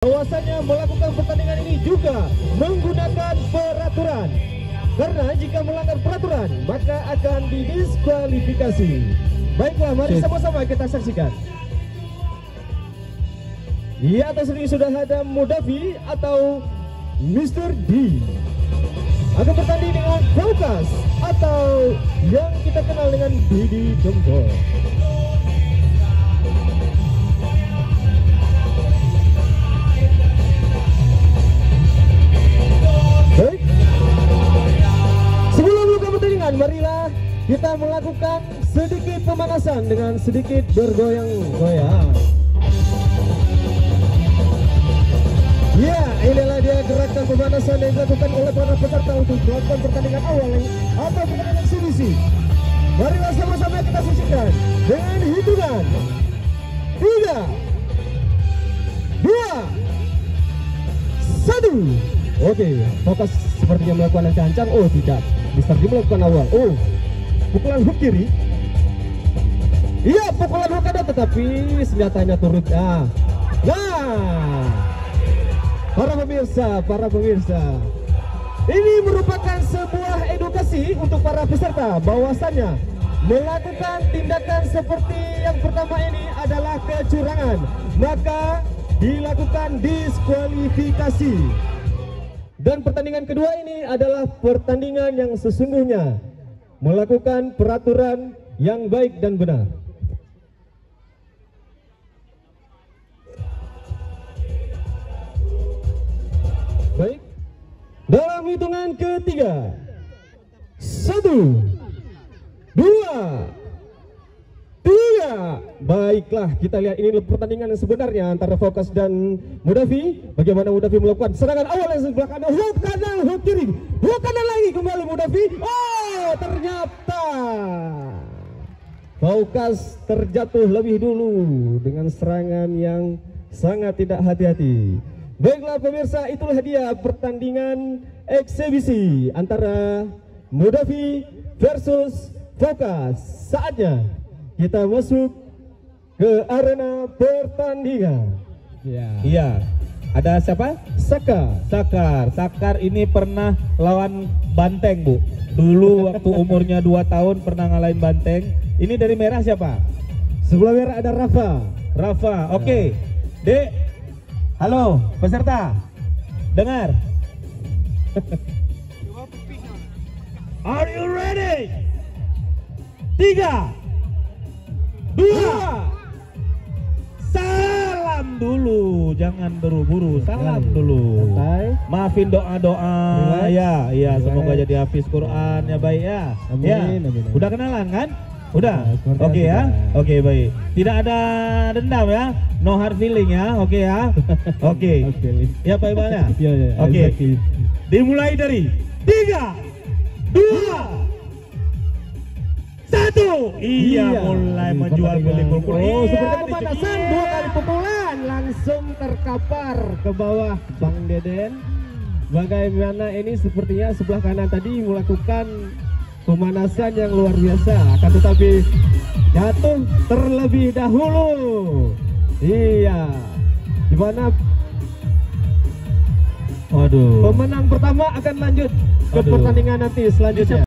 bahwasanya melakukan pertandingan ini juga menggunakan peraturan. Karena jika melanggar peraturan maka akan didiskualifikasi. Baiklah, mari sama-sama kita saksikan. Di atas ring sudah ada Mudafi atau Mr. D akan bertanding dengan Fokas atau yang kita kenal dengan Didi Jempol. Baik, sebelum buka pertandingan, marilah kita melakukan sedikit pemanasan dengan sedikit bergoyang-goyang. Ya, inilah dia gerakan pemanasan yang dilakukan oleh para peserta untuk melakukan pertandingan awal atau pertandingan eksibisi. Marilah sama-sama kita saksikan dengan hitungan 3, 2, 1. Oke, Fokas sepertinya melakukan yang kehancang. Oh tidak, Mr. D melakukan awal. Oh, pukulan hook kiri. Iya, pukulan hook ada, tetapi senjatanya turut. Nah, para pemirsa, ini merupakan sebuah edukasi untuk para peserta bahwasannya melakukan tindakan seperti yang pertama ini adalah kecurangan, maka dilakukan diskualifikasi. Dan pertandingan kedua ini adalah pertandingan yang sesungguhnya melakukan peraturan yang baik dan benar. Baik, dalam hitungan ketiga, 1, 2, 3. Baiklah, kita lihat ini pertandingan yang sebenarnya antara Fokas dan Mudafi. Bagaimana Mudafi melakukan serangan awal yang sebelah kanan, hook kanan, hook kiri, hook kanan lagi, kembali Mudafi. Oh, ternyata Fokas terjatuh lebih dulu dengan serangan yang sangat tidak hati-hati. Baiklah pemirsa, itulah dia pertandingan eksibisi antara Mudafi versus Fokas. Saatnya kita masuk ke arena pertandingan. Iya. Ada siapa? Sakar ini pernah lawan Banteng, Bu. Dulu waktu umurnya 2 tahun pernah ngalahin Banteng. Ini dari merah siapa? Sebelah merah ada Rafa. Oke. Dek. Halo, peserta. Dengar. Are you ready? 3, 2, salam dulu, jangan buru-buru, salam dulu. Maafin doa-doa, ya, semoga jadi hafiz Quran ya, baik ya. Amin. Udah kenalan kan? Udah, oke ya, oke baik. Tidak ada dendam ya, no hard feeling ya, oke ya, oke. Ya Pak Iman ya, oke. Dimulai dari 3, 2, 1. Iya, mulai menjual beli pukul. Oh, seperti pemanasan, 2 kali pukulan langsung terkapar ke bawah Bang Deden. Bagaimana ini sepertinya sebelah kanan tadi melakukan pemanasan yang luar biasa, akan tetapi jatuh terlebih dahulu. Iya, dimana pemenang pertama akan lanjut ke pertandingan nanti selanjutnya.